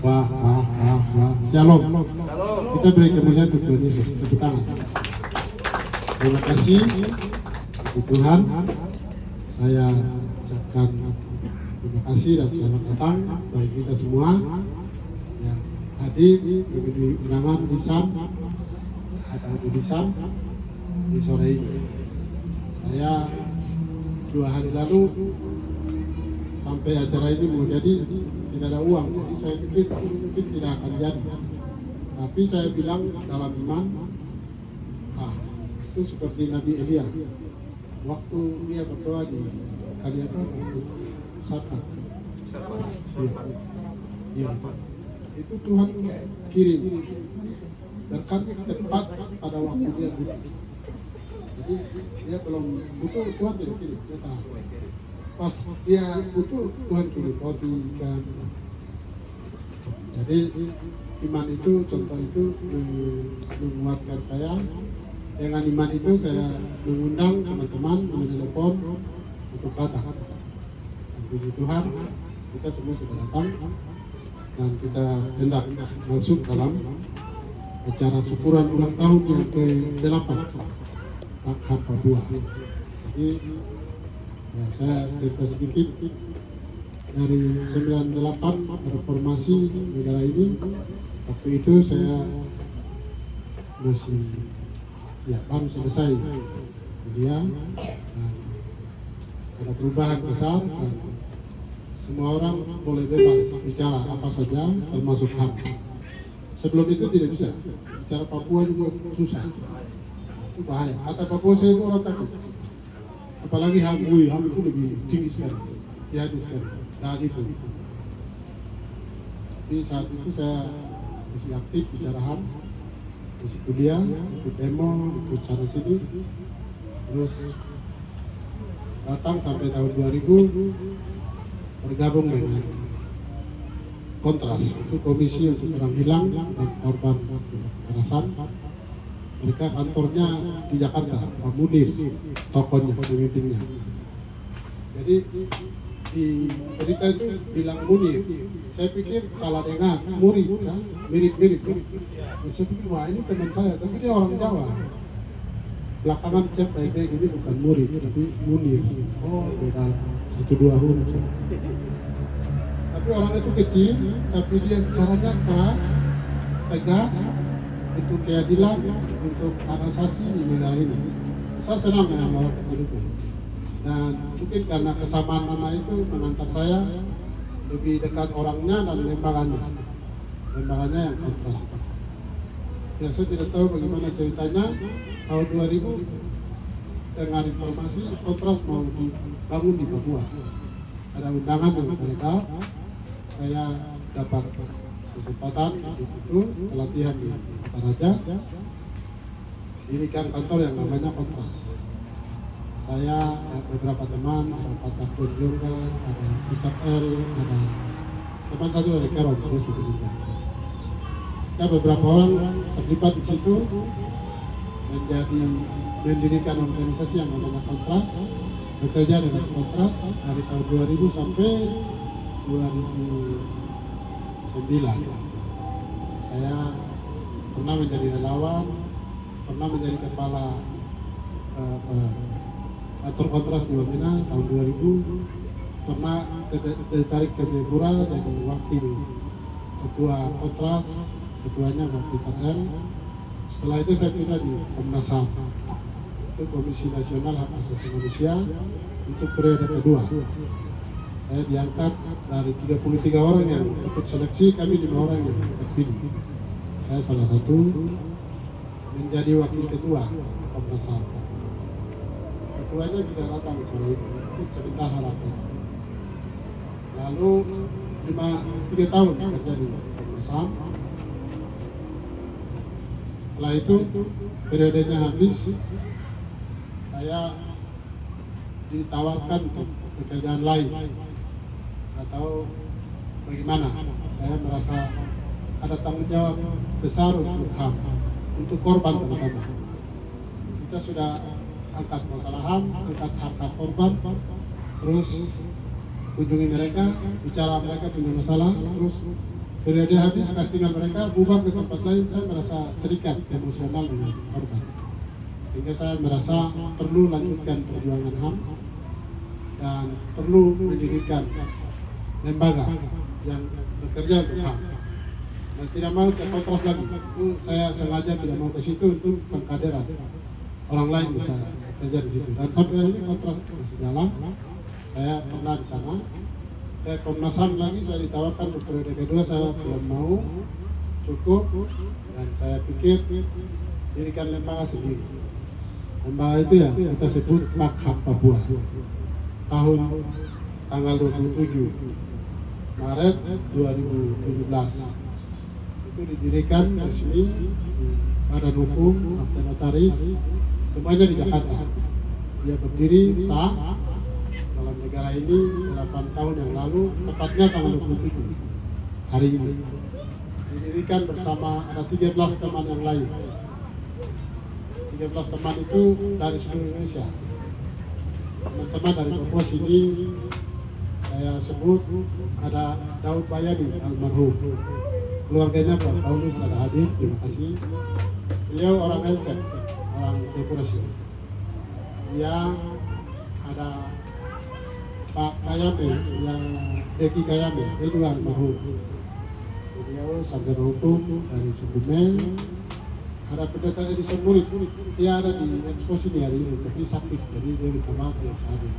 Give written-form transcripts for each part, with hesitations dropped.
Shalom. Kita beri kemuliaan untuk Tuhan Yesus. Tepuk tangan. Terima kasih Tuhan. Saya ucapkan terima kasih dan selamat datang bagi kita semua yang hadir di undangan lisan atau lisan di sore ini. Saya 2 hari lalu sampai acara ini mau jadi tidak ada uang, jadi saya pikir mungkin tidak akan jadi. Tapi saya bilang dalam iman, itu seperti Nabi Elia. Waktu dia berdoa di kali apa? Sapa. Iya. Itu Tuhan kirim berkat tepat pada waktu dia butuh. Jadi dia belum butuh, Tuhan tidak kirim. Dia tahu. Pas dia butuh, Tuhan kirim roti ikan. Jadi iman itu, contoh itu menguatkan saya. Dengan iman itu saya mengundang teman-teman menelpon untuk datang. Dan puji Tuhan, kita semua sudah datang dan kita hendak masuk dalam acara syukuran ulang tahun yang ke-8 Papua. Jadi ya, saya cerita sedikit dari 98 reformasi negara ini. Waktu itu saya masih baru selesai kuliah dan ada perubahan besar dan semua orang boleh bebas bicara apa saja termasuk HAM. Sebelum itu tidak bisa bicara Papua juga susah, itu bahaya. Kata Papua saya itu orang takut, apalagi HAM itu lebih tinggi sekali di hati sekali saat itu. Tapi saat itu saya masih aktif bicara HAM, masih kuliah, ikut demo, ikut sana sini, terus datang sampai tahun 2000 bergabung dengan Kontras, itu komisi untuk orang hilang dan korban kekerasan. Mereka kantornya di Jakarta, Pak Munir, tokonya, pemimpinnya. Jadi di berita itu bilang Munir, saya pikir salah dengar, Muri, ya? Mirip-mirip. Saya pikir wah ini teman saya, tapi dia orang Jawa. Belakangan cek baik-baik ini bukan Muri, tapi Munir. Oh beda 1-2 huruf. Tapi orang itu kecil, tapi dia caranya keras, tegas, untuk keadilan, untuk hak asasi di negara ini. Saya senang dengan orang kecil itu. Dan mungkin karena kesamaan nama itu mengantar saya lebih dekat orangnya dan lembaganya yang kontras. Ya saya tidak tahu bagaimana ceritanya tahun 2000 dengan informasi kontras mau dibangun di Papua. Ada undangan yang beredar, saya dapat kesempatan untuk itu pelatihan di Raja, dirikan kantor yang namanya Kontras. Saya dan beberapa teman, ada Pak Tarton juga, ada Peter L, ada teman satu dari Kerong, dia sudah juga. Kita beberapa orang terlibat di situ mendirikan organisasi yang namanya Kontras, bekerja dengan Kontras dari tahun 2000 sampai 2009. Saya pernah menjadi relawan, pernah menjadi kepala kantor Kontras di Wamena tahun 2000, pernah ditarik ke Jayapura jadi wakil ketua Kontras, ketuanya Pak Peter L. Setelah itu saya pindah di Komnas HAM, itu Komisi Nasional Hak Asasi Manusia untuk periode kedua. Saya diangkat dari 33 orang yang ikut seleksi, kami 5 orang yang terpilih. Saya salah satu menjadi wakil ketua Komnas HAM. Ketuanya tidak datang sore itu, ikut sebentar harapnya. Lalu 3 tahun kerja di Komnas HAM. Setelah itu periodenya habis, saya ditawarkan untuk pekerjaan lain. Nggak tahu bagaimana. Saya merasa ada tanggung jawab besar untuk HAM, untuk korban terutama. Kita sudah angkat masalah HAM, angkat hak korban, terus kunjungi mereka, bicara mereka punya masalah, terus periode habis castingan mereka bubar ke tempat lain, saya merasa terikat emosional dengan korban. Sehingga saya merasa perlu lanjutkan perjuangan HAM dan perlu mendirikan lembaga yang bekerja untuk HAM. Dan tidak mau ke kontrak lagi. Itu saya sengaja tidak mau ke situ untuk pengkaderan. Orang lain bisa kerja di situ. Dan sampai hari ini kontrak masih jalan. Saya pernah di sana. Ke Komnas HAM lagi saya ditawarkan untuk periode kedua, saya belum mau, cukup, dan saya pikir dirikan lembaga sendiri. Lembaga itu ya kita sebut Pak HAM Papua. Tahun tanggal 27 Maret 2017 itu didirikan resmi di Badan Hukum, Akte Notaris, semuanya di Jakarta. Dia berdiri sah dalam negara ini 8 tahun yang lalu, tepatnya tanggal 27 hari ini. Didirikan bersama ada 13 teman yang lain. 13 teman itu dari seluruh Indonesia. Teman-teman dari Papua sini saya sebut ada Daud Bayani almarhum. Keluarganya Pak Paulus ada hadir, terima kasih. Beliau orang Elsek, orang Jayapura sini. Dia ada Pak Kayame, yang Eki Kayame, dia juga almarhum. Beliau sarjana hukum dari suku Mei. Ada pendeta Edison Murid, dia ada di ekspos ini hari ini, tapi sakit, jadi dia minta maaf yang hadir.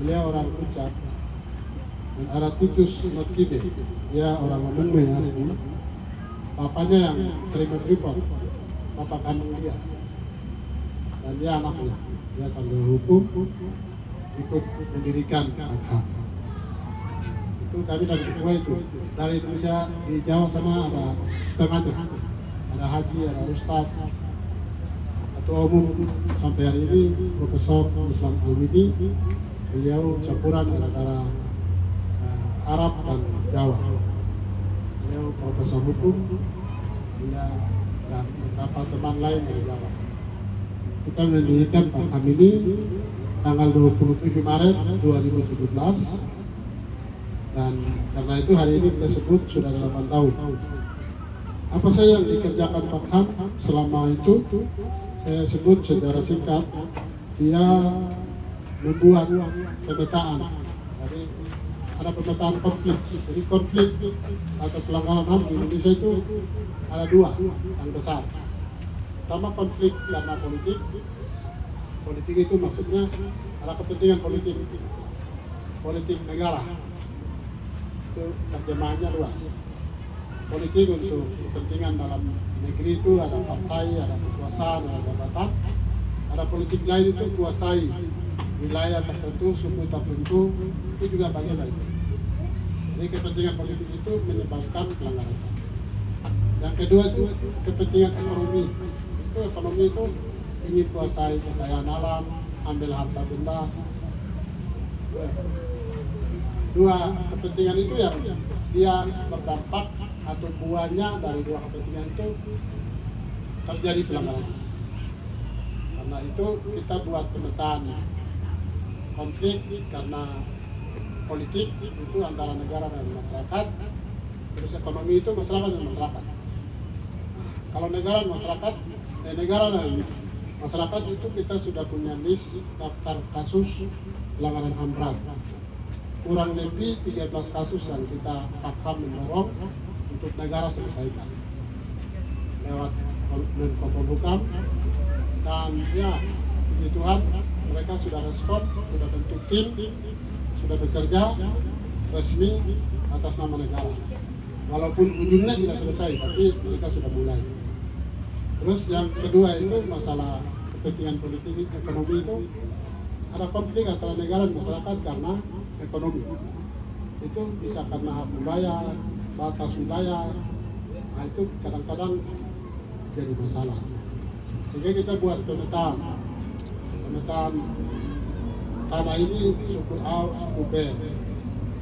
Beliau orang Puncak. Dan ada Titus Notkibe, dia orang Amume asli. Papanya yang terima report, papa kandung dia. Dan dia anaknya, dia sarjana hukum, ikut mendirikan HAM. Itu kami dari kedua itu. Dari Indonesia, di Jawa sana ada setengahnya. Ada Haji, ada Ustaz. Ketua Umum sampai hari ini Profesor Islam Al-Widi. Beliau campuran antara Arab dan Jawa. Beliau Profesor Hukum. Dia dan beberapa teman lain dari Jawa. Kita mendirikan HAM ini tanggal 27 Maret 2017. Dan karena itu hari ini kita sebut sudah 8 tahun. Apa saja yang dikerjakan Pak HAM selama itu, saya sebut secara singkat, dia membuat pemetaan. Jadi ada pemetaan konflik. Jadi konflik atau pelanggaran HAM di Indonesia itu ada dua yang besar. Pertama konflik karena politik. Politik itu maksudnya ada kepentingan politik. Politik negara. Itu terjemahannya luas. Politik untuk kepentingan dalam negeri itu ada partai, ada kekuasaan, ada jabatan. Ada politik lain itu kuasai wilayah tertentu, suku tertentu, itu juga bagian dari itu. Jadi kepentingan politik itu menyebabkan pelanggaran. Yang kedua itu kepentingan ekonomi. Itu ekonomi itu ingin kuasai kekayaan alam, ambil harta benda. Dua kepentingan itu yang dia berdampak atau buahnya dari dua kepentingan itu terjadi pelanggaran. Karena itu kita buat pemetaan konflik karena politik itu antara negara dan masyarakat, terus ekonomi itu masyarakat dan masyarakat. Kalau negara dan masyarakat, negara dan masyarakat itu kita sudah punya list daftar kasus pelanggaran HAM berat. Kurang lebih 13 kasus yang kita pakam mendorong untuk negara selesaikan lewat Menko Polhukam, dan ya puji Tuhan mereka sudah respon, sudah bentuk tim, sudah bekerja resmi atas nama negara. Walaupun ujungnya tidak selesai, tapi mereka sudah mulai. Terus yang kedua itu masalah kepentingan politik ekonomi itu ada konflik antara negara dan masyarakat karena ekonomi. Itu bisa karena hak membayar, batas wilayah. Nah itu kadang-kadang jadi masalah. Sehingga kita buat pemetaan tanah ini suku A, suku B.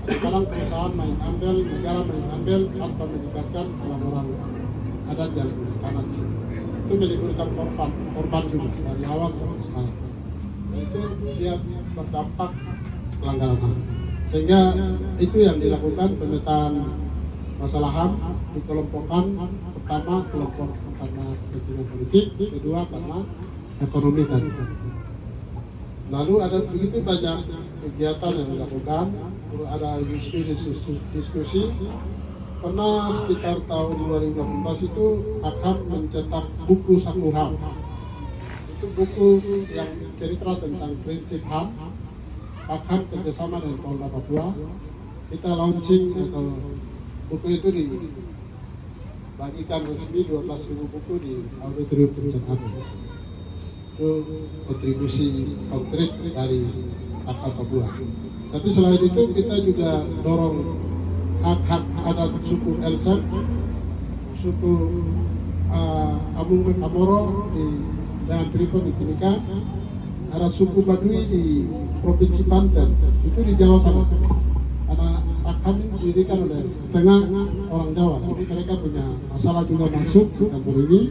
Kadang perusahaan main ambil, negara main ambil tanpa melibatkan orang-orang adat yang punya tanah di sini. Itu menimbulkan korban juga dari awal sampai sekarang. Dan itu dia berdampak pelanggaran HAM. Sehingga itu yang dilakukan pemetaan masalah HAM dikelompokkan, pertama kelompok karena kepentingan politik, kedua karena ekonomi tadi. Lalu ada begitu banyak kegiatan yang dilakukan, ada diskusi. Pernah sekitar tahun 2018 itu HAM mencetak buku Saku HAM. Itu buku yang cerita tentang prinsip HAM. HAM kerjasama dengan Polda Papua. Kita launching atau buku itu dibagikan resmi 12.000 buku di auditorium Puncak Api. Itu kontribusi konkret dari HAM Papua. Tapi selain itu kita juga dorong hak-hak adat suku Elsen, suku Amung Kamoro dengan Tripon di Timika, ada suku Baduy di Provinsi Banten, itu di Jawa sana. Ada kami didirikan oleh setengah orang Jawa, jadi mereka punya masalah juga masuk di kantor ini.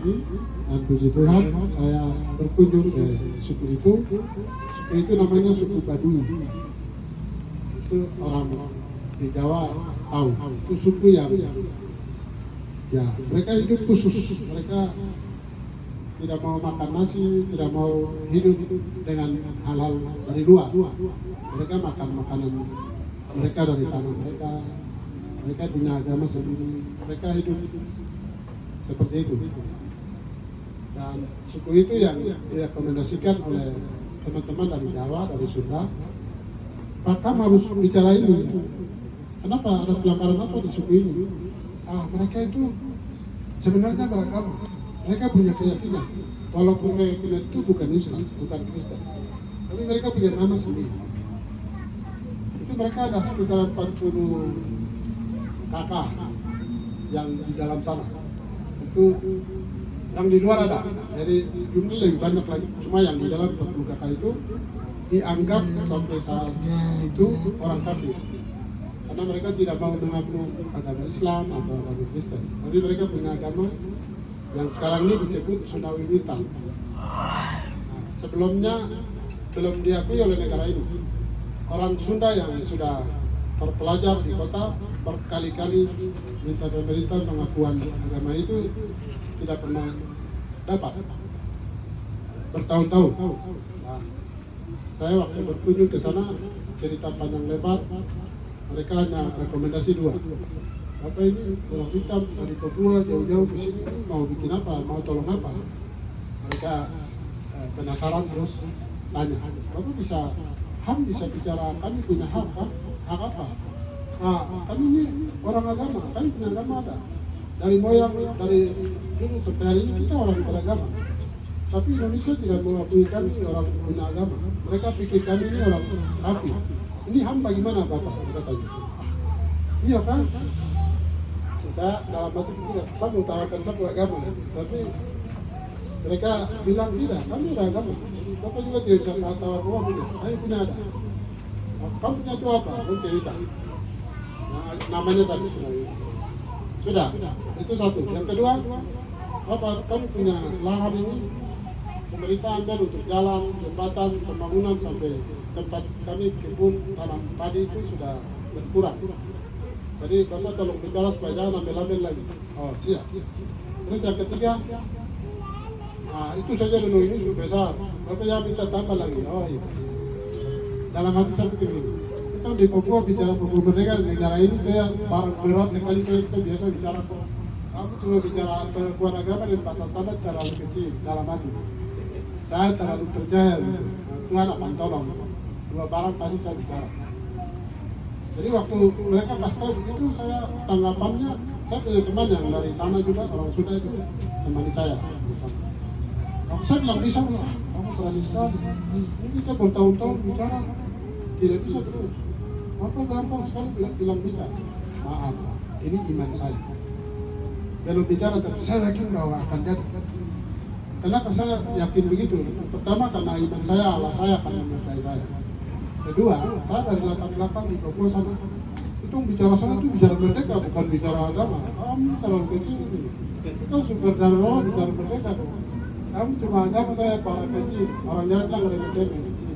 Dan puji Tuhan, saya berkunjung ke suku itu namanya suku Baduy. Itu orang di Jawa tahu, itu suku yang ya mereka hidup khusus, mereka tidak mau makan nasi, tidak mau hidup dengan hal-hal dari luar. Mereka makan makanan mereka dari tanah mereka, mereka punya agama sendiri, mereka hidup seperti itu. Dan suku itu yang direkomendasikan oleh teman-teman dari Jawa, dari Sunda, Pak Kam harus bicara ini. Kenapa ada pelanggaran apa di suku ini? Mereka itu sebenarnya beragama. Mereka punya keyakinan. Walaupun keyakinan itu bukan Islam, bukan Kristen, tapi mereka punya nama sendiri. Itu mereka ada sekitar 40 kakak yang di dalam sana. Itu yang di luar ada. Jadi jumlah lebih banyak lagi. Cuma yang di dalam 40 kakak itu dianggap sampai saat itu orang kafir. Karena mereka tidak mau mengaku agama Islam atau agama Kristen, tapi mereka punya agama yang sekarang ini disebut Sundawiwitan. Sebelumnya belum diakui oleh negara ini. Orang Sunda yang sudah terpelajar di kota berkali-kali minta pemerintah pengakuan agama itu tidak pernah dapat, bertahun-tahun. Nah, saya waktu berkunjung ke sana cerita panjang lebar. Mereka hanya rekomendasi 2. Apa ini orang hitam dari Papua jauh-jauh ke sini mau bikin apa, mau tolong apa? Mereka penasaran terus tanya, Bapak bisa HAM bisa bicara, kami punya hak apa? Kami ini orang agama, kami punya agama ada. Dari moyang, dari dulu sampai hari ini kita orang beragama. Tapi Indonesia tidak mengakui kami orang punya agama. Mereka pikir kami ini orang kafir. Ini HAM bagaimana Bapak? Katanya. Iya kan? Saya dalam hati tidak, saya mengutawakan satu agama, tapi mereka bilang tidak, kami ada agama. Bapak juga tidak bisa tahu apa punya, kami punya ada. Kamu punya itu apa? Kamu cerita. Namanya tadi sudah, itu satu. Yang kedua, Bapak, kami punya lahan ini, pemerintah ambil untuk jalan, jembatan, pembangunan sampai tempat kami kebun tanam padi itu sudah berkurang. Jadi Bapak tolong bicara supaya jangan ambil-ambil lagi. Oh siap. Terus yang ketiga, itu saja dulu, ini sudah besar. Bapak jangan minta tambah lagi. Oh iya. Dalam hati saya pikir ini, kita di Papua bicara Papua Merdeka di negara ini saya barang berat sekali. Saya kita biasa bicara kok. Kamu cuma bicara pengakuan agama dan batas-batas terlalu kecil dalam hati. Saya terlalu percaya gitu. Tuhan akan tolong. 2 barang pasti saya bicara. Jadi waktu mereka kasih tahu begitu, saya tanggapannya, saya punya teman yang dari sana juga, orang Sunda itu, temani saya. Waktu saya bilang bisa, kamu berani sekali. Ini kita bertahun-tahun bicara, tidak bisa terus. Apa gampang sekali bilang bisa. Maaf Pak, ini iman saya. Belum bicara, tapi saya yakin bahwa akan jadi. Kenapa saya yakin begitu? Pertama karena iman saya, Allah saya akan menyertai saya. Kedua, saya dari latar belakang di Papua sana, itu bicara sana itu bicara merdeka, bukan bicara agama. Kamu terlalu kecil ini. Kita sumber dari orang bicara merdeka. Kamu cuma agama, saya para kecil. Orang Jawa bilang remeh-temeh kecil.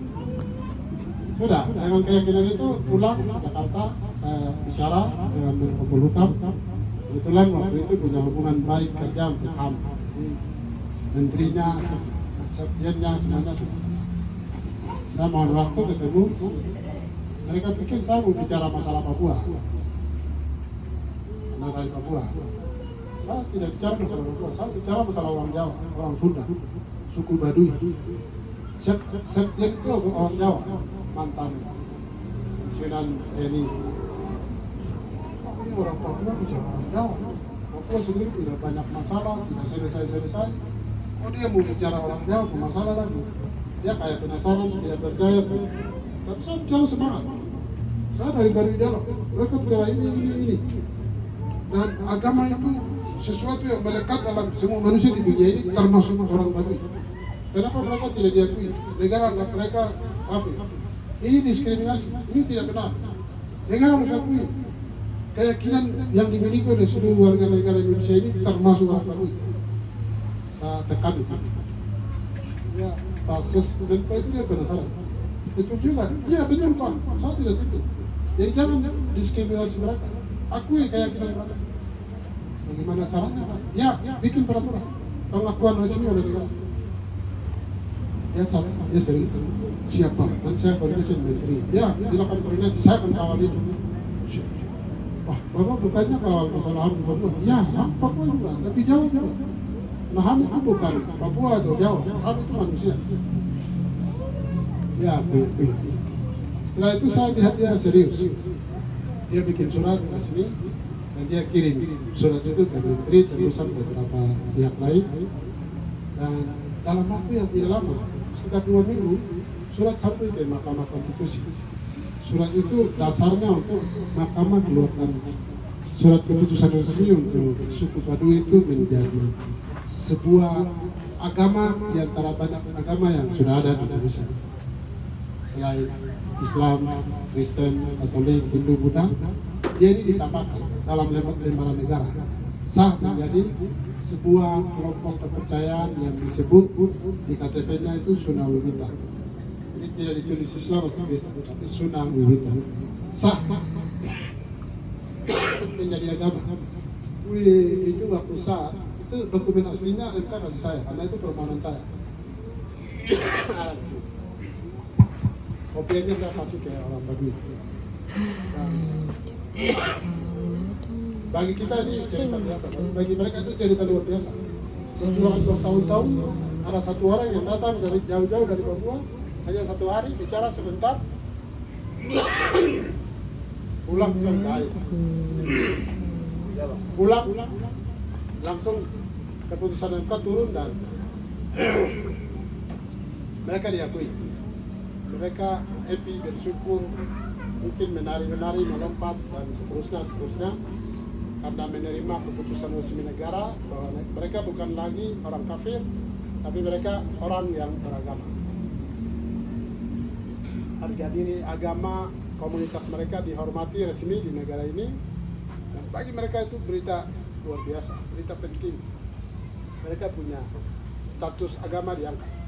Sudah, dengan keyakinan itu pulang ke Jakarta, saya bicara dengan Menko Polhukam. Kebetulan waktu itu punya hubungan baik kerja untuk HAM. Jadi menterinya, sekjennya semuanya sudah kenal. Saya mohon waktu ketemu. Mereka pikir saya mau bicara masalah Papua. Karena dari Papua. Saya tidak bicara masalah Papua, saya bicara masalah orang Jawa, orang Sunda, suku Baduy. Sekjen itu orang Jawa, mantan pensiunan TNI. Ini orang Papua bicara orang Jawa. Papua sendiri tidak banyak masalah, tidak selesai-selesai. Kok dia mau bicara orang Jawa, masalah lagi. Dia kayak penasaran, tidak percaya. Tapi saya bicara semangat. Saya dari Baduy dalam, mereka bicara ini. Dan agama itu sesuatu yang melekat dalam semua manusia di dunia ini, termasuk orang Baduy. Kenapa mereka tidak diakui? Negara anggap mereka kafir. Ini diskriminasi, ini tidak benar. Negara harus akui. Keyakinan yang dimiliki oleh seluruh warga negara Indonesia ini termasuk orang Baduy. Saya tekan di sini. Ya, Pases dan Pak itu dia penasaran. Betul juga. Iya betul Pak. Saya tidak itu. Jadi jangan diskriminasi mereka. Akui keyakinan mereka. Bagaimana caranya Pak? Ya, bikin peraturan. Pengakuan resmi oleh negara. Dia serius. Siapa? Dan saya koordinasi menteri. Ya, dilakukan koordinasi. Saya akan kawal itu. Wah, Bapak bukannya kawal masalah HAM di Papua? Ya, Papua juga. Tapi Jawa juga. Nah, HAM itu bukan Papua atau Jawa. HAM itu manusia. Ya, setelah itu saya lihat dia serius. Dia bikin surat resmi dan dia kirim surat itu ke menteri, terusan beberapa pihak lain. Dan dalam waktu yang tidak lama, sekitar 2 minggu, surat sampai ke Mahkamah Konstitusi. Surat itu dasarnya untuk Mahkamah keluarkan surat keputusan resmi untuk suku Baduy itu menjadi sebuah agama di antara banyak agama yang sudah ada di Indonesia. Selain Islam, Kristen, Katolik, Hindu, Buddha, dia ini ditambahkan dalam lembaran negara. Sah menjadi sebuah kelompok kepercayaan yang disebut di KTP-nya itu Sunnah Wibita. Ini tidak ditulis Islam atau Kristen, tapi Sunnah Wibita. Sah menjadi agama. Itu waktu sah, itu dokumen aslinya MK kasih saya, karena itu permohonan saya. Kopiannya saya kasih ke orang Baduy. Bagi kita ini cerita biasa, bagi mereka itu cerita luar biasa. Perjuangan bertahun-tahun, ada satu orang yang datang dari jauh-jauh dari Papua, hanya 1 hari bicara sebentar, pulang selesai. Pulang langsung keputusan MK turun dan mereka diakui. Mereka happy, bersyukur, mungkin menari-menari, melompat dan seterusnya karena menerima keputusan resmi negara bahwa mereka bukan lagi orang kafir, tapi mereka orang yang beragama. Harga diri agama komunitas mereka dihormati resmi di negara ini, dan bagi mereka itu berita luar biasa, berita penting. Mereka punya status agama diangkat.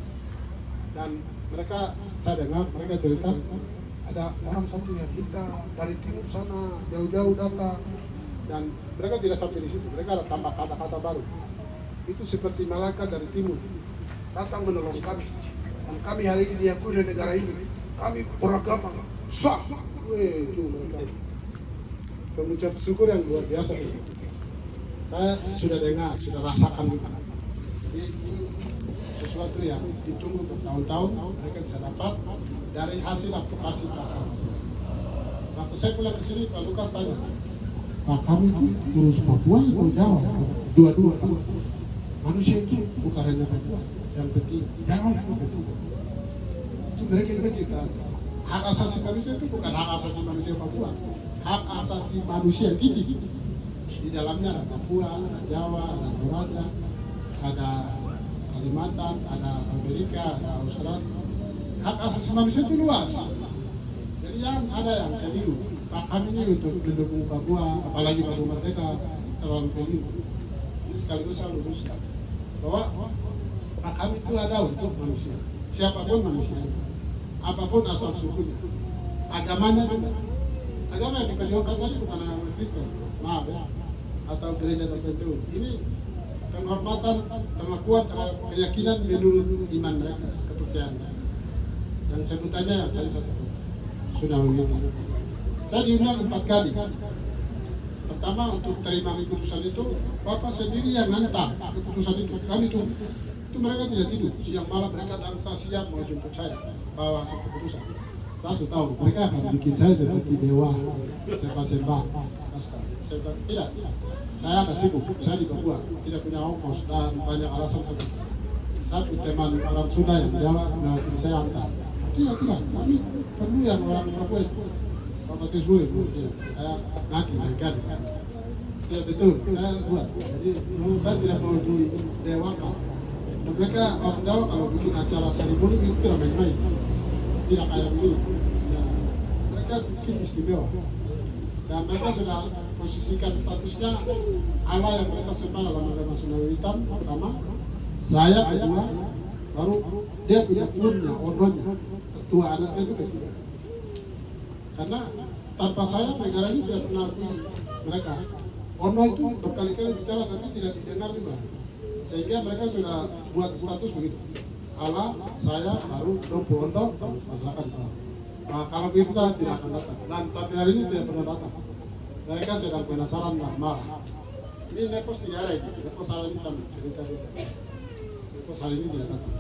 Dan mereka, saya dengar, mereka cerita, ada orang satu yang kita dari timur sana, jauh-jauh datang, dan mereka tidak sampai di situ, mereka ada tambah kata-kata baru. Itu seperti malaikat dari timur, datang menolong kami, dan kami hari ini diakui oleh negara ini, kami beragama, sah. Itu mereka. Pengucap syukur yang luar biasa. Saya sudah dengar, sudah rasakan juga. Sesuatu yang ditunggu bertahun-tahun mereka bisa dapat dari hasil advokasi Pak. Waktu saya pulang ke sini, Pak Lukas tanya, Pak, kamu itu urus Papua atau Jawa? Dua-dua Pak. Manusia itu bukan hanya Papua, yang penting Jawa itu betul. Itu mereka juga cerita. Hak asasi manusia itu bukan hak asasi manusia Papua, hak asasi manusia gini. Di dalamnya ada Papua, ada Jawa, ada Toraja, ada Kalimantan, ada Amerika, ada Australia. Hak asasi manusia itu luas. Jadi jangan ada yang keliru. Hak kami ini untuk mendukung Papua, apalagi Papua Merdeka, terlalu keliru. Ini sekaligus saya luruskan bahwa hak kami itu ada untuk manusia. Siapapun manusianya, apapun asal sukunya, agamanya juga. Agama yang diperjuangkan tadi bukan agama Kristen, maaf ya. atau gereja tertentu. Ini penghormatan, pengakuan terhadap keyakinan menurut iman mereka, kepercayaan mereka. Dan sebutannya yang tadi saya sebut, sudah begitu. Saya diundang 4 kali. Pertama untuk terima keputusan itu, Bapak sendiri yang hantar keputusan itu. Kami tunggu. Itu mereka tidak tidur. Siang malam mereka dansa siap mau jemput saya, bawa keputusan. Saya sudah tahu mereka akan bikin saya seperti dewa, sembah. Saya bilang, tidak. Saya ada sibuk, saya di Papua, tidak punya ongkos dan banyak alasan seperti itu. Satu teman orang Sunda yang Jawa nggak saya antar. Tidak, kami perlu yang orang Papua itu. Bapak Tisburi, tidak. Saya nanti lain kali. Tidak betul, saya buat. Jadi menurut saya tidak perlu didewakan. Dan mereka orang Jawa kalau bikin acara seremoni itu tidak main-main, tidak kayak begini. Ya, mereka bikin istimewa. Dan mereka sudah posisikan statusnya Allah yang mereka sembah dalam agama Sunda Wiwitan pertama, saya kedua, baru dia punya punya ononya, ketua anaknya itu ketiga. Karena tanpa saya negara ini tidak pernah akui mereka. Ono itu berkali-kali bicara tapi tidak didengar juga. Sehingga mereka sudah buat status begitu. Allah, saya, baru Dompu Ondo, masyarakat tahu. Nah, kalau begitu saya tidak akan datang. Dan sampai hari ini tidak pernah datang. Mereka sedang penasaran dan marah. Ini Nepos tidak ada itu. Nepos hari ini sama cerita kita. Nepos hari ini tidak datang.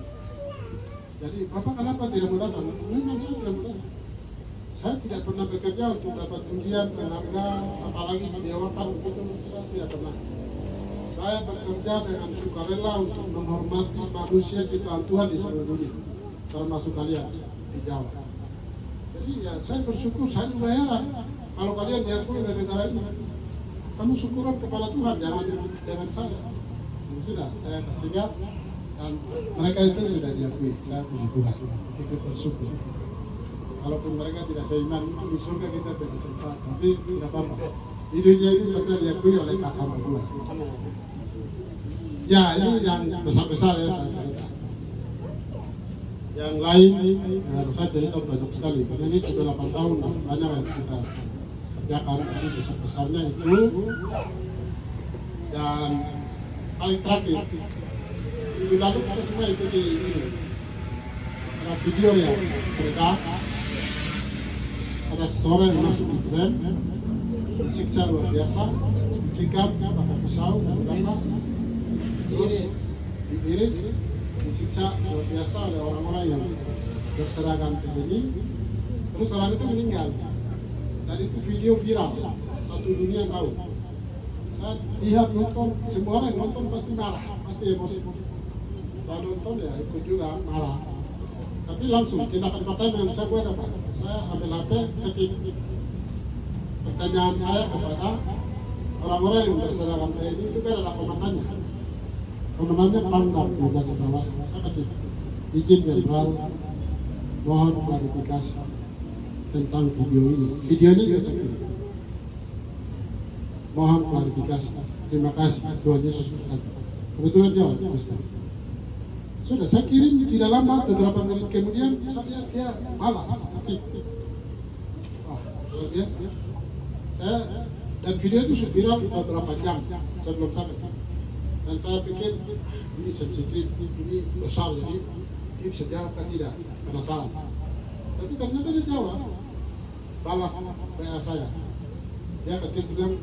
Jadi, Bapak kenapa tidak mau datang? Memang saya tidak mau datang. Saya tidak pernah bekerja untuk dapat undian, penghargaan, apalagi didewakan begitu. Saya tidak pernah. Saya bekerja dengan sukarela untuk menghormati manusia ciptaan Tuhan di seluruh dunia, termasuk kalian di Jawa. Jadi ya saya bersyukur, saya juga heran kalau kalian diakui oleh negara ini. Kamu syukuran kepada Tuhan, jangan dengan saya. Dan sudah, saya pastikan dan mereka itu sudah diakui. Saya puji Tuhan, ikut bersyukur. Kalaupun mereka tidak seiman, di surga kita beda tempat, tapi tidak apa-apa. Di dunia ini pernah diakui oleh kakak berdua. Ya, ini yang besar-besar ya saya cerita. Yang lain, saya cerita banyak sekali. Karena ini sudah 8 tahun, banyak yang kita kerjakan. Ini besar-besarnya itu. Dan paling terakhir, minggu lalu kita semua ikuti ini. Ada video yang beredar. Ada seorang yang masuk di tram, disiksa luar biasa, ditikam pakai pisau dan tembak, terus diiris, disiksa luar biasa oleh orang-orang yang berseragam TNI, terus orang itu meninggal. Dan itu video viral, satu dunia tahu. Saya lihat nonton, semua orang nonton pasti marah, pasti emosi. Setelah nonton ya ikut juga marah. Tapi langsung tindakan pertama yang saya buat apa? Saya ambil HP, ketik pertanyaan saya kepada orang-orang yang berseragam TNI itu kan ada komandannya. Komandannya Pangdam di Cendrawasih. Saya ketik izin Jenderal, mohon klarifikasi tentang video ini. Videonya juga saya kirim. Mohon klarifikasi. Terima kasih Tuhan Yesus berkata. Kebetulan dia orang Kristen. Sudah saya kirim, tidak lama, beberapa menit kemudian saya lihat dia balas. Wah, luar biasa. Dan video itu viral beberapa jam sebelum sampai. Dan saya pikir ini sensitif, ini besar, jadi ini bisa jawab atau tidak, penasaran. Tapi ternyata dia jawab, balas WA saya. Dia ketik bilang,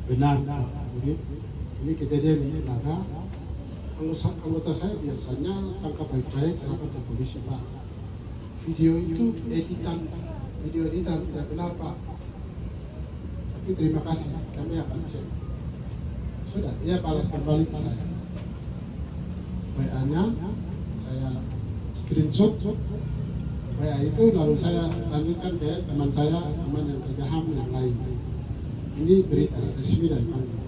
benar Pak, ini kejadian di Laga. Anggota saya biasanya tangkap baik-baik, serahkan ke polisi Pak. Video itu editan, tidak benar Pak. Tapi terima kasih, kami akan cek. Sudah, dia balas kembali ke saya. WA-nya saya screenshot WA itu, lalu saya lanjutkan ke teman saya, teman yang kerja HAM yang lain. Ini berita resmi dari Pangdam.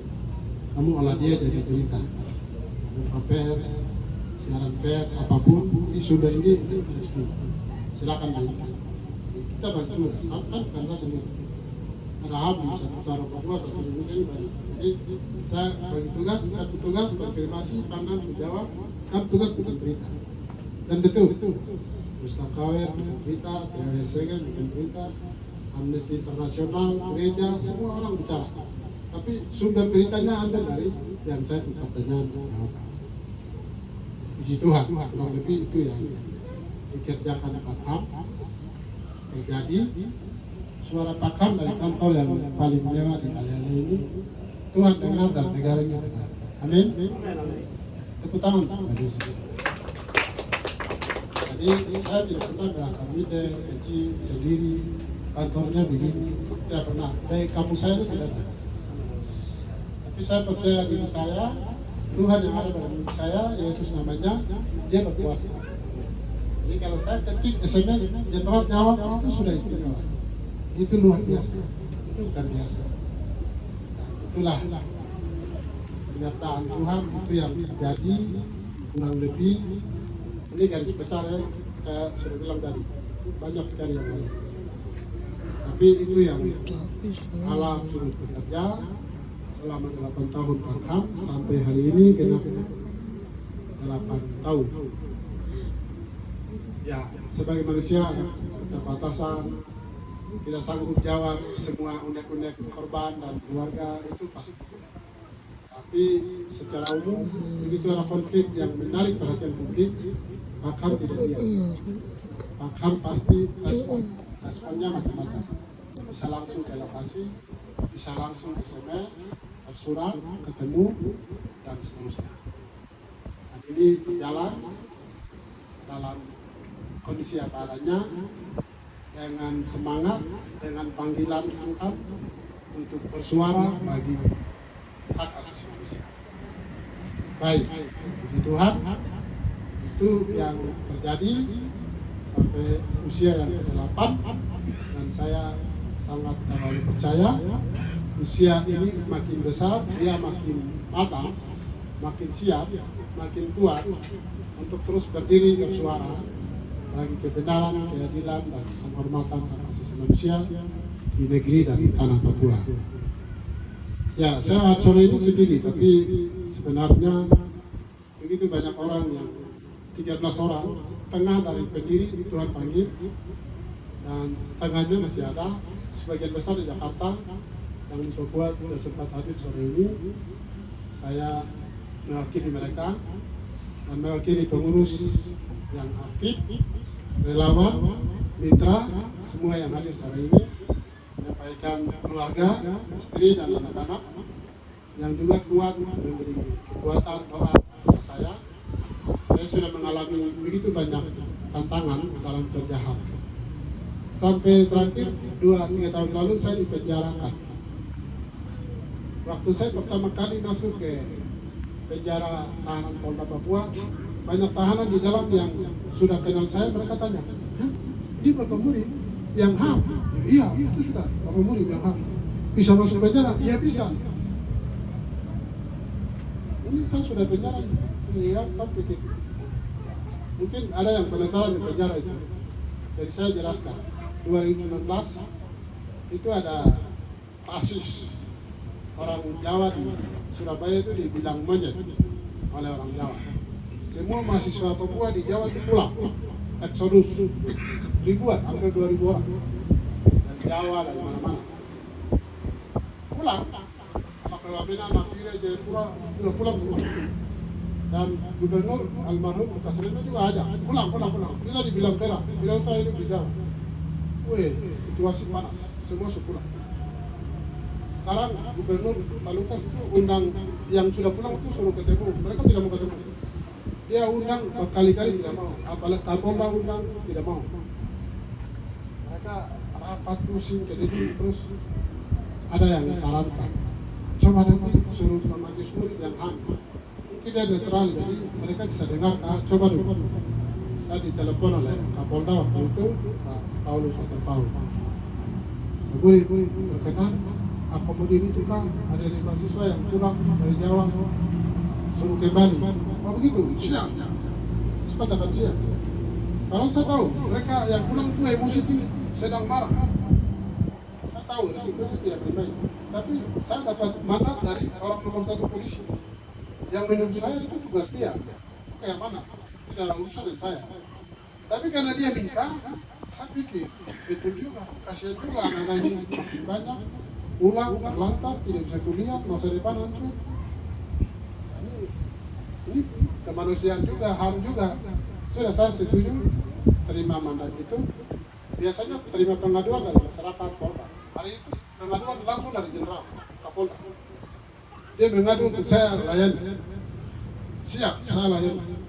Kamu olah dia jadi berita. Pers, siaran pers, apapun di sumber ini resmi. Silakan mainkan. Kita bantu ya, kan saya sendiri. Ada habis satu taruh Papua, satu Indonesia ini banyak. Jadi saya bagi tugas, satu tugas konfirmasi Pangdam Jawa, kan tugas bikin berita. Dan betul, Ustaz Kawer bikin berita, THWSG bikin berita, Amnesty Internasional, gereja, semua orang bicara. Tapi sumber beritanya ambil dari yang saya pertanyaan jawaban. Puji Tuhan, kurang lebih itu yang dikerjakan Pak Ham terjadi. Suara Pak Ham dari kantor yang paling mewah di Ale-Ale ini Tuhan dengar dan negara ini dengar. Amin. Tepuk tangan Pak Yesus. Jadi saya tidak pernah merasa muda, kecil, sendiri, kantornya begini, tidak pernah. Dari kampus saya itu tidak ada. Tapi saya percaya diri saya, Tuhan yang ada dalam diri saya, Yesus namanya, dia berkuasa. Jadi kalau saya ketik SMS, general jawab, itu sudah istimewa. Itu luar biasa, itu bukan biasa. Nah, itulah kenyataan Tuhan itu yang terjadi kurang lebih. Ini garis besar ya, saya sudah bilang tadi, banyak sekali yang lain. Tapi itu yang Allah turut bekerja selama 8 tahun Pak Ham sampai hari ini genap 8 tahun. Ya, sebagai manusia keterbatasan, tidak sanggup jawab semua unek-unek korban dan keluarga itu pasti. Tapi secara umum begitu ada konflik yang menarik perhatian publik, Pak Ham tidak diam. Pak Ham pasti responnya macam-macam. Bisa langsung ke lokasi, bisa langsung SMS, bersurat, ketemu, dan seterusnya. Dan ini berjalan dalam kondisi apa adanya, dengan semangat, dengan panggilan Tuhan untuk bersuara bagi hak asasi manusia. Baik, puji Tuhan, itu yang terjadi sampai usia yang ke-8, dan saya sangat terlalu percaya usia ini makin besar, dia makin matang, makin siap, makin kuat untuk terus berdiri bersuara bagi kebenaran, keadilan, dan penghormatan hak asasi manusia di negeri dan tanah Papua. Ya, saya sore ini sendiri, tapi sebenarnya begitu banyak orang yang 13 orang, setengah dari pendiri Tuhan panggil, dan setengahnya masih ada, sebagian besar di Jakarta, yang di Papua sudah sempat hadir sore ini. Saya mewakili mereka dan mewakili pengurus yang aktif, relawan, mitra, semua yang hadir sore ini, menyampaikan keluarga, istri dan anak-anak yang juga kuat memberi kekuatan doa kepada saya. Saya sudah mengalami begitu banyak tantangan dalam kerja HAM. Sampai terakhir 2-3 tahun lalu saya dipenjarakan. Waktu saya pertama kali masuk ke penjara tahanan Polda Papua, banyak tahanan di dalam yang sudah kenal saya, mereka tanya, "Hah? Ini Bapak Murid yang HAM?" "Iya, itu sudah Bapak Murid yang HAM. Bisa masuk penjara?" "Iya bisa." Ini saya sudah penjara. Iya, tapi mungkin ada yang penasaran di penjara itu. Jadi saya jelaskan, 2019 itu ada rasis orang Jawa di Surabaya itu dibilang monyet oleh orang Jawa. Semua mahasiswa Papua di Jawa itu pulang, eksodus ribuan, hampir 2.000 orang dari Jawa, dari mana-mana pulang. Pakai Wamena, Mapire, Jayapura sudah pulang. Dan gubernur almarhum bekas Rema juga ada, pulang. Kita dibilang perak, bilang saya hidup di Jawa. Weh, situasi panas, semua pulang. Sekarang gubernur Palukas itu undang yang sudah pulang itu suruh ketemu, mereka tidak mau ketemu. Dia undang berkali-kali tidak mau, apalagi Kapolda undang tidak mau. Mereka rapat pusing ke itu, terus ada yang sarankan, coba nanti suruh Majelis Murid yang HAM. Tidak netral, jadi mereka bisa dengar, coba dulu. Saya ditelepon oleh Kapolda waktu itu, Pak Paulus atau Paul. Boleh berkenan, akomodir itu Kak, ada mahasiswa yang pulang dari Jawa, suruh kembali. Oh begitu, siap. Cepat akan siap. Karena saya tahu, mereka yang pulang itu emosi tinggi, sedang marah. Saya tahu risikonya tidak baik. Tapi saya dapat mandat dari orang nomor 1 polisi. Yang menurut saya itu tugas dia, kayak mana, tidak ada urusan dengan saya. Tapi karena dia minta, saya pikir betul juga, kasihan juga anak-anak ini makin banyak, pulang terlantar, tidak bisa kuliah, masa depan hancur. Ini kemanusiaan juga, HAM juga. Sudah saya setuju terima mandat itu. Biasanya terima pengaduan dari masyarakat Polda. Hari itu pengaduan langsung dari Jenderal Kapolda. Dia mengadu untuk saya layani. Siap, saya layani.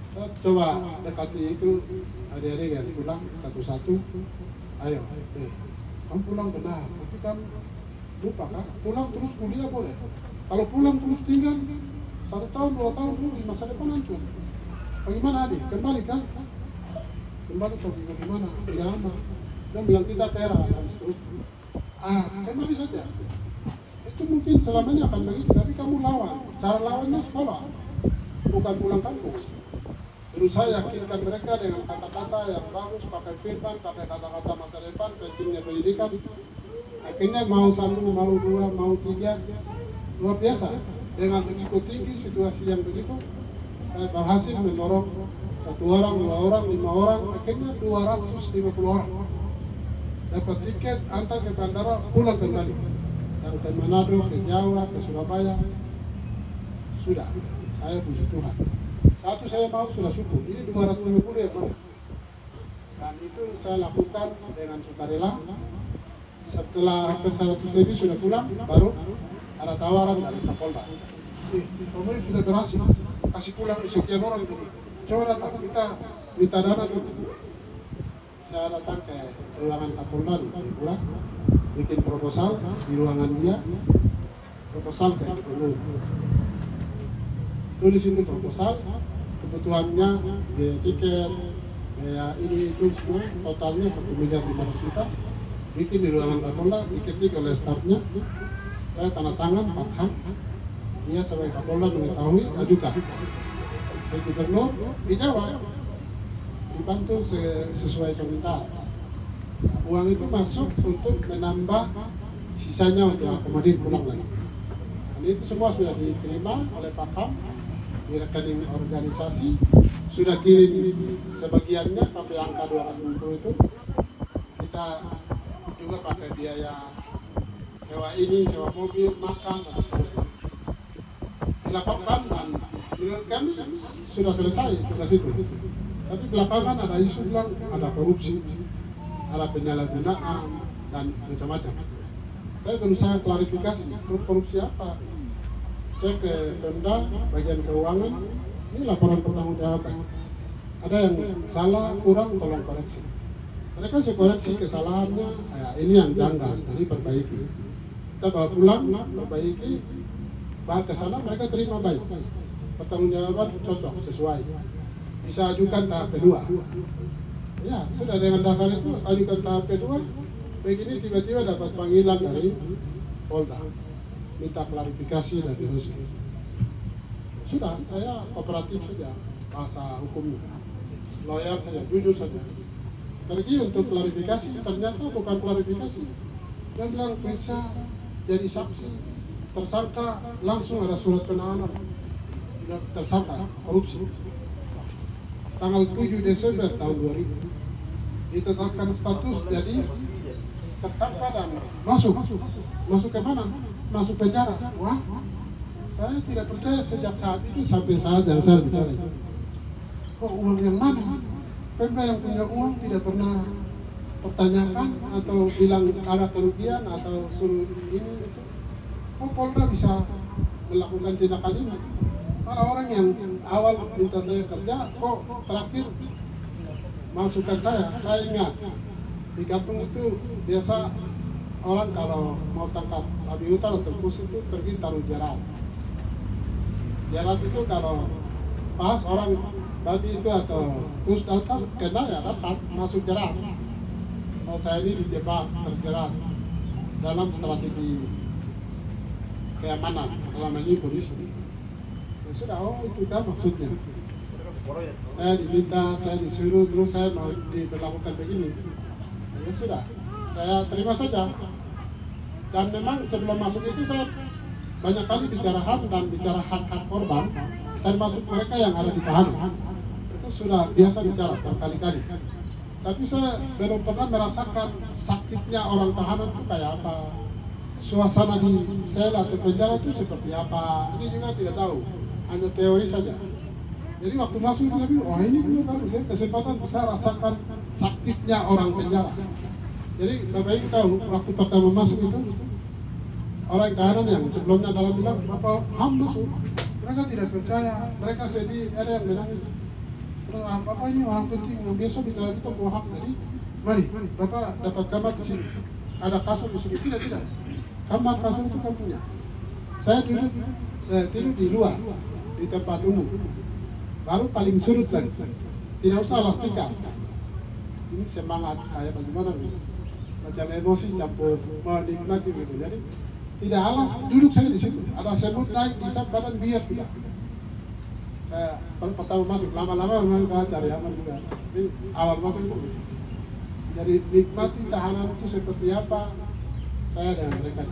Saya coba dekati itu adik-adik yang pulang satu-satu. Ayo, kamu pulang benar, tapi kamu lupa kan? Pulang terus kuliah boleh. Kalau pulang terus tinggal 1 tahun, 2 tahun di masa depan hancur. Bagaimana adik? Kembali kan? Kembali bagaimana? Tidak aman. Dia bilang kita tera dan seterusnya. Kembali saja. Itu mungkin selamanya akan begitu, tapi kamu lawan. Cara lawannya sekolah, bukan pulang kampus. Berusaha yakinkan mereka dengan kata-kata yang bagus, pakai firman, pakai kata-kata masa depan, pentingnya pendidikan. Akhirnya mau 1, mau 2, mau 3, luar biasa. Dengan risiko tinggi situasi yang begitu, saya berhasil mendorong 1 orang, 2 orang, 5 orang, akhirnya 250 orang. Dapat tiket, antar ke bandara, pulang kembali. Dari ke Manado, ke Jawa, ke Surabaya. Sudah, saya puji Tuhan. 1 saya mau sudah syukur, ini 250 yang mau. Dan itu saya lakukan dengan sukarela. Setelah hampir 100 lebih sudah pulang, baru ada tawaran dari Kapolda. Pemerintah sudah berhasil, kasih pulang sekian orang ini. Coba datang, kita minta dana dulu. Saya datang ke ruangan Kapolda di Jayapura, bikin proposal di ruangan dia, proposal ke gubernur. Tulis itu proposal, kebutuhannya, biaya tiket, biaya ini itu semua, totalnya 1.500.000.000. Bikin di ruangan Kapolda, diketik oleh stafnya. Saya tanda tangan, Pak Ham. Dia sebagai Kapolda mengetahui, ajukan. Ke gubernur, dijawab. Dibantu sesuai permintaan. Uang itu masuk untuk menambah sisanya untuk akomodir pulang lagi. Dan itu semua sudah diterima oleh Pak Ham di rekening organisasi. Sudah kirim sebagiannya sampai angka 250 itu. Kita juga pakai biaya sewa ini, sewa mobil, makan, dan seterusnya. Dilaporkan dan menurut kami sudah selesai tugas itu. Tapi belakangan ada isu bilang ada korupsi, ada penyalahgunaan, dan macam-macam. Saya berusaha klarifikasi, korupsi apa? Cek ke Pemda, bagian keuangan, ini laporan pertanggungjawaban. Ada yang salah, kurang, tolong koreksi. Mereka sih koreksi kesalahannya, ini yang janggal, jadi perbaiki. Kita bawa pulang, perbaiki, bawa ke sana, mereka terima baik. Pertanggungjawaban cocok, sesuai. Bisa ajukan tahap kedua. Ya, sudah dengan dasar itu, ajukan tahap kedua, begini tiba-tiba dapat panggilan dari Polda. Minta klarifikasi dari Rizky. Sudah, saya kooperatif saja, bahasa hukumnya. Lawyer saja, jujur saja. Pergi untuk klarifikasi, ternyata bukan klarifikasi. Dia bilang periksa jadi saksi, tersangka, langsung ada surat penahanan. Tersangka, korupsi. Tanggal 7 Desember tahun 2000 ditetapkan status jadi tersangka dan masuk ke mana? Masuk penjara. Wah, saya tidak percaya sejak saat itu sampai saat yang saya bicara. Kok uang yang mana? Pemda yang punya uang tidak pernah pertanyakan atau bilang ada kerugian atau suruh ini itu. Kok Polda bisa melakukan tindakan ini? Para orang yang awal minta saya kerja, kok terakhir masukkan saya ingat di kampung itu biasa orang kalau mau tangkap babi hutan atau tikus itu pergi taruh jerat. Jerat itu kalau pas orang babi itu atau tikus datang kena ya dapat masuk jerat. Kalau saya ini dijebak terjerat dalam strategi keamanan dalam ini polisi. Sudah, itu kan maksudnya. Saya diminta, saya disuruh, terus saya mau diberlakukan begini. Ya sudah, saya terima saja. Dan memang sebelum masuk itu saya banyak kali bicara HAM dan bicara hak-hak korban, termasuk mereka yang ada di tahanan. Itu sudah biasa bicara berkali-kali. Tapi saya belum pernah merasakan sakitnya orang tahanan itu kayak apa, suasana di sel atau penjara itu seperti apa, ini juga tidak tahu, hanya teori saja. Jadi waktu masuk saya bilang, oh ini juga baru saya kesempatan bisa rasakan sakitnya orang penjara. Jadi Bapak Ibu tahu, waktu pertama masuk itu, orang tahanan yang sebelumnya dalam bilang, Bapak HAM masuk, mereka tidak percaya, mereka sedih, ada yang menangis. Terus Bapak ini orang penting, yang biasa bicara kita mau HAM, jadi mari, Bapak dapat kamar di sini, ada kasur di sini, tidak. Kamar kasur itu kan punya. Saya duduk, tidur di luar, di tempat umum. Baru paling surut lagi, tidak usah alas tikar. Ini semangat kayak bagaimana nih, macam emosi campur menikmati gitu. Jadi tidak alas, duduk saya di situ. Ada semut naik bisa badan biar sudah. Pertama masuk, lama-lama memang saya cari aman juga. Jadi awal masuk itu. Jadi nikmati tahanan itu seperti apa, saya dan mereka.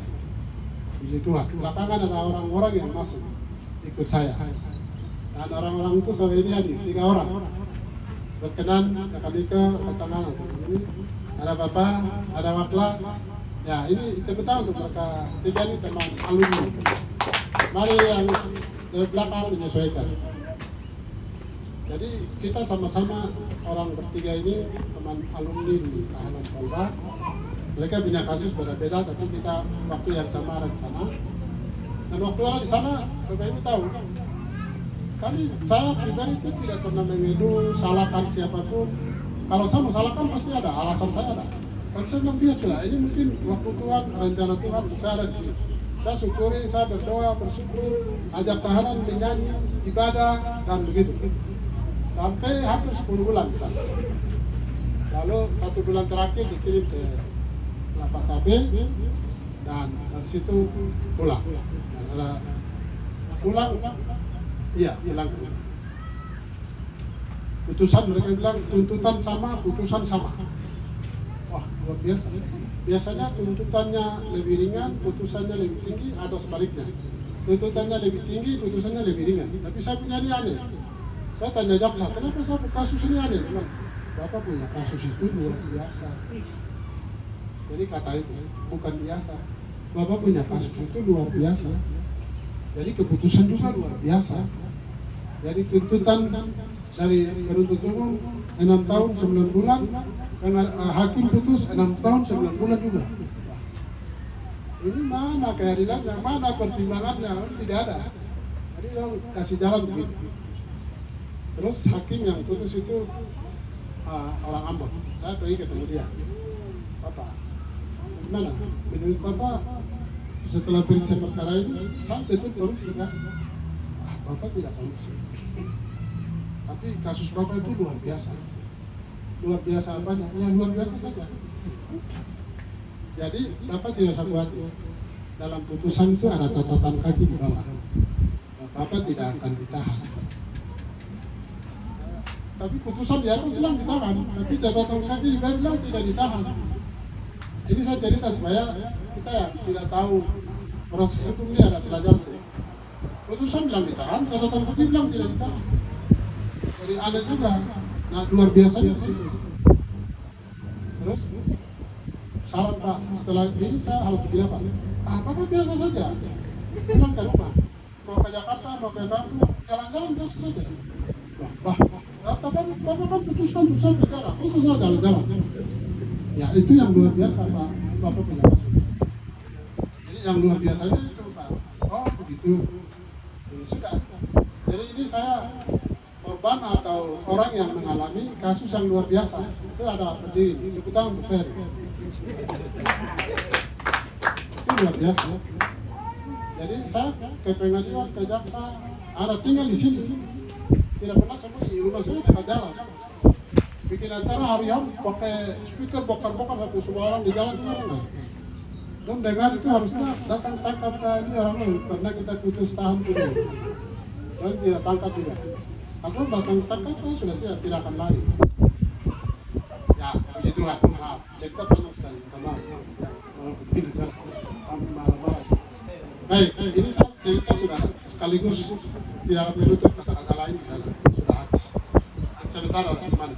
Puji Tuhan. Belakangan ada orang-orang yang masuk ikut saya. Dan orang-orang itu sore ini hadir, 3 orang. Berkenan, Ika, Katangan. Ini ada Bapak, ada Wakla. Ya ini tepuk tangan untuk mereka 3 ini teman alumni. Mari yang dari belakang menyesuaikan. Jadi kita sama-sama orang bertiga ini teman alumni di tahanan Polda. Mereka punya kasus berbeda, tapi kita waktu yang sama ada di sana. Dan waktu ada di sana, Bapak Ibu tahu, saya pribadi itu tidak pernah mengedu, salahkan siapapun. Kalau saya mau salahkan pasti ada, alasan saya ada. Dan saya bilang biasa, ini mungkin waktu Tuhan, rencana Tuhan, saya ada di sini. Saya syukuri, saya berdoa, bersyukur, ajak tahanan menyanyi, ibadah, dan begitu. Sampai hampir 10 bulan di sana. Lalu 1 bulan terakhir dikirim ke Kelapa Sawit, dan dari situ pulang. Dan ada pulang. Iya, bilang putusan mereka bilang tuntutan sama, putusan sama. Wah, luar biasa. Biasanya tuntutannya lebih ringan, putusannya lebih tinggi, atau sebaliknya. Tuntutannya lebih tinggi, putusannya lebih ringan. Tapi saya punya ini aneh. Saya tanya jaksa, kenapa saya kasus ini aneh? Bilang, Bapak punya kasus itu luar biasa. Jadi kata itu bukan biasa. Bapak punya kasus itu luar biasa. Jadi keputusan juga luar biasa. Jadi tuntutan dari penuntut umum 6 tahun 9 bulan, dengan hakim putus 6 tahun 9 bulan juga. Wah, ini mana keadilannya, mana pertimbangannya? Tidak ada. Jadi orang kasih jalan begitu. Terus hakim yang putus itu orang Ambon. Saya pergi ketemu dia. Bapak, gimana? Menurut Bapak setelah periksa perkara ini, saya betul korupsi kan? Bapak tidak korupsi. Tapi kasus Bapak itu luar biasa. Luar biasa apanya? Ya luar biasa saja. Jadi Bapak tidak usah khawatir. Dalam putusan itu ada catatan kaki di bawah. Bapak tidak akan ditahan. Tapi putusan dia bilang ditahan. Tapi catatan kaki juga bilang tidak ditahan. Ini saya cerita supaya kita ya tidak tahu proses hukum ini ada pelajaran. Putusan bilang ditahan, catatan kaki bilang tidak ditahan. Jadi ada juga, nah luar biasa di situ. Terus saran Pak, setelah ini saya harus bikin apa? Bapak biasa saja, pulang ke rumah, mau ke Jakarta, mau ke kampung, jalan-jalan biasa saja. Bapak kan putuskan bicara, bisa saja jalan-jalan. Ya itu yang luar biasa Pak, Bapak punya kasus. Jadi yang luar biasanya itu Pak, oh begitu, ya, sudah. Jadi ini saya korban atau orang yang mengalami kasus yang luar biasa, itu ada berdiri, tepuk tangan untuk saya. Itu luar biasa. Jadi saya ke pengadilan, ke jaksa, ada tinggal di sini, tidak pernah semua di rumah saya dekat jalan. Bikin acara hari-hari pakai speaker bokar-bokar satu semua orang di jalan itu enggak. Dan dengar itu harusnya datang tangkap ke ini orang lain, karena kita putus tahan dulu. Dan tidak tangkap juga. Kalau datang tangkap sudah siap, tidak akan lari. Ya, puji Tuhan. Maaf, cerita panjang sekali. Minta maaf. Ya, begini acara. Marah-marah. Baik, ini saya cerita sudah sekaligus tidak ada penutup, kata-kata lain sudah habis. Dan sebentar ada teman.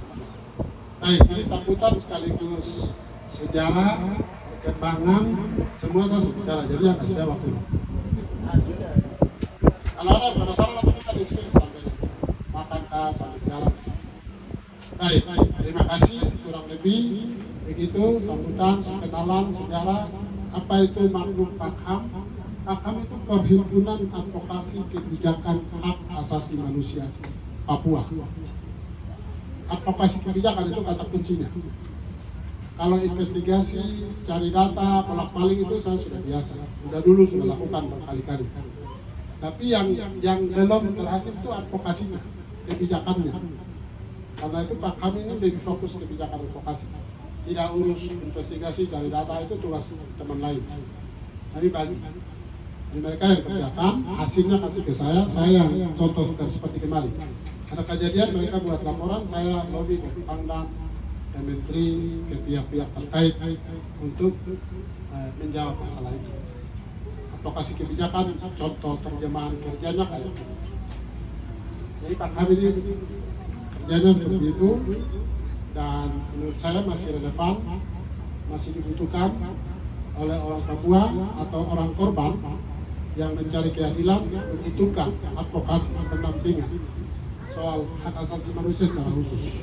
Baik, ini sambutan sekaligus sejarah perkembangan, semua saya sudah bicara, jadi ada saya waktu. Kalau ada yang penasaran nanti kita diskusi sampai makan sampai jalan. Baik, terima kasih, kurang lebih begitu sambutan, kenalan, sejarah, apa itu makhluk Pakham. Pakham itu perhimpunan advokasi kebijakan hak asasi manusia Papua. Advokasi kebijakan itu kata kuncinya. Kalau investigasi, cari data, bolak-balik itu saya sudah biasa. Sudah dulu sudah lakukan berkali-kali. Tapi yang belum berhasil itu advokasinya, kebijakannya. Karena itu Pakham ini lebih fokus kebijakan advokasi. Tidak urus investigasi, cari data itu tugas teman lain. Tapi bagi mereka yang kerjakan, hasilnya kasih ke saya yang contoh seperti kemarin. Ada kejadian mereka buat laporan, saya lobby ke Pangdam, ke Menteri, ke pihak-pihak terkait untuk menjawab masalah itu. Advokasi kebijakan, contoh terjemahan kerjanya kayak gitu. Jadi Pakham ini kerjanya seperti itu, dan menurut saya masih relevan, masih dibutuhkan oleh orang Papua atau orang korban yang mencari keadilan, membutuhkan advokasi pendampingan soal hak asasi manusia secara khusus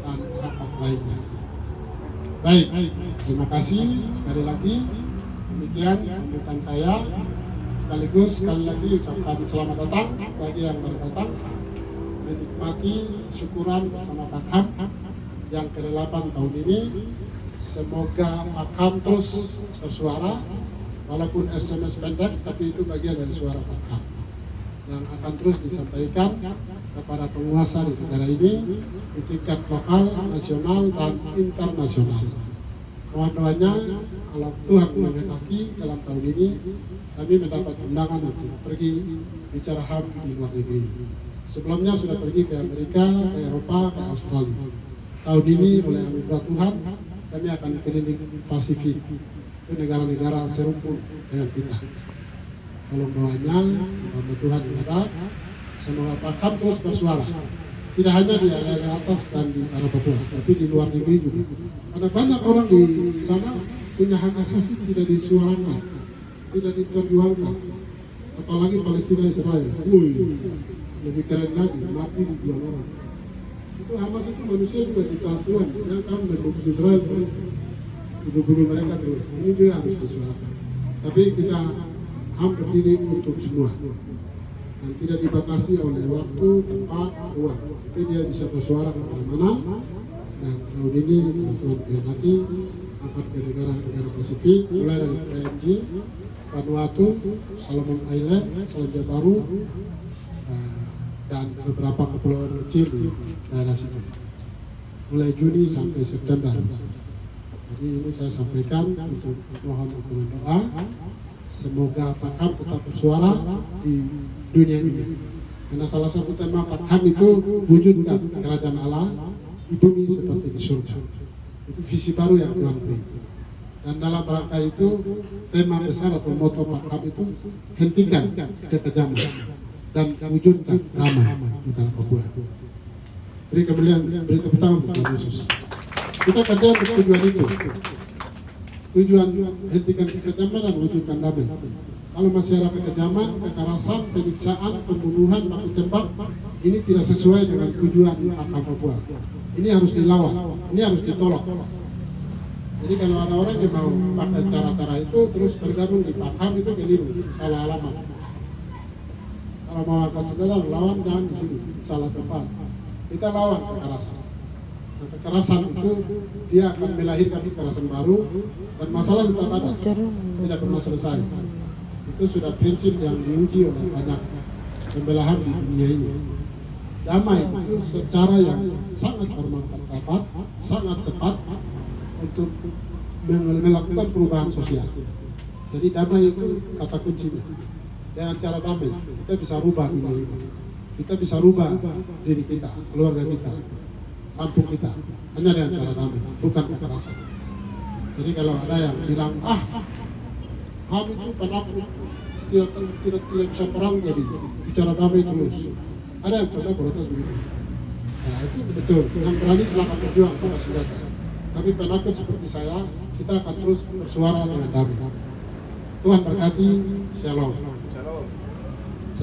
dan hak lainnya. Baik, terima kasih sekali lagi. Demikian sambutan saya. Sekaligus sekali lagi ucapkan selamat datang bagi yang baru datang, menikmati syukuran bersama Pakham yang ke-8 tahun ini. Semoga Pakham terus bersuara, walaupun SMS pendek, tapi itu bagian dari suara Pakham yang akan terus disampaikan kepada penguasa di negara ini di tingkat lokal, nasional, dan internasional. Mohon doanya, kalau Tuhan menghendaki dalam tahun ini kami mendapat undangan untuk pergi bicara HAM di luar negeri. Sebelumnya sudah pergi ke Amerika, ke Eropa, ke Australia. Tahun ini oleh anugerah Tuhan kami akan keliling Pasifik, ke negara-negara serumpun dengan kita. Tolong doanya, mudah Tuhan yang ada, semoga Pakham terus bersuara. Tidak hanya di area atas dan di tanah Papua, tapi di luar negeri juga. Karena banyak orang di sana punya hak asasi tidak disuarakan, tidak diperjuangkan. Apalagi Palestina Israel. Lebih keren lagi, mati dijual orang. Itu Hamas itu manusia juga ciptaan Tuhan, yang kan mendukung Israel terus, bunuh mereka terus. Ini juga harus disuarakan. Tapi kita HAM berdiri untuk semua dan tidak dibatasi oleh waktu, tempat, ruang. Tapi dia bisa bersuara kemana-mana. Dan tahun ini Tuhan kehendaki akan ke negara-negara Pasifik, mulai dari PNG, Vanuatu, Solomon Island, Selandia Baru, dan beberapa kepulauan kecil di daerah situ. Mulai Juni sampai September. Jadi ini saya sampaikan untuk mohon dukungan doa. Semoga Pakham tetap bersuara di dunia ini. Karena salah satu tema Pakham itu wujudkan kerajaan Allah di bumi seperti di surga. Itu visi baru yang Tuhan beri. Dan dalam rangka itu tema besar atau moto Pakham itu hentikan kekejaman dan wujudkan damai di tanah Papua. Beri kemuliaan, beri tepuk tangan untuk Tuhan Yesus. Kita kerja untuk tujuan itu. Tujuan hentikan kekejaman dan wujudkan damai. Kalau masih ada kekejaman, kekerasan, penyiksaan, pembunuhan, baku tembak, ini tidak sesuai dengan tujuan Pakham Papua. Ini harus dilawan, ini harus ditolak. Jadi kalau ada orang yang mau pakai cara-cara itu terus bergabung di Pakham, itu keliru, salah alamat. Kalau mau akan segala lawan, jangan di sini, salah tempat. Kita lawan kekerasan. Nah, kekerasan itu dia akan melahirkan kekerasan baru dan masalah tetap ada, tidak pernah selesai. Itu sudah prinsip yang diuji oleh banyak pembelahan di dunia ini. Damai itu secara yang sangat bermanfaat, sangat tepat untuk melakukan perubahan sosial. Jadi damai itu kata kuncinya. Dengan cara damai kita bisa rubah dunia ini. Kita bisa rubah diri kita, keluarga kita, kampung kita, hanya dengan cara damai, bukan kekerasan. Jadi kalau ada yang bilang, HAM itu penakut, tidak bisa perang, jadi bicara damai terus. Ada yang pernah protes begitu. Nah itu betul, yang berani silakan berjuang pakai senjata. Tapi penakut seperti saya, kita akan terus bersuara dengan damai. Tuhan berkati, Shalom.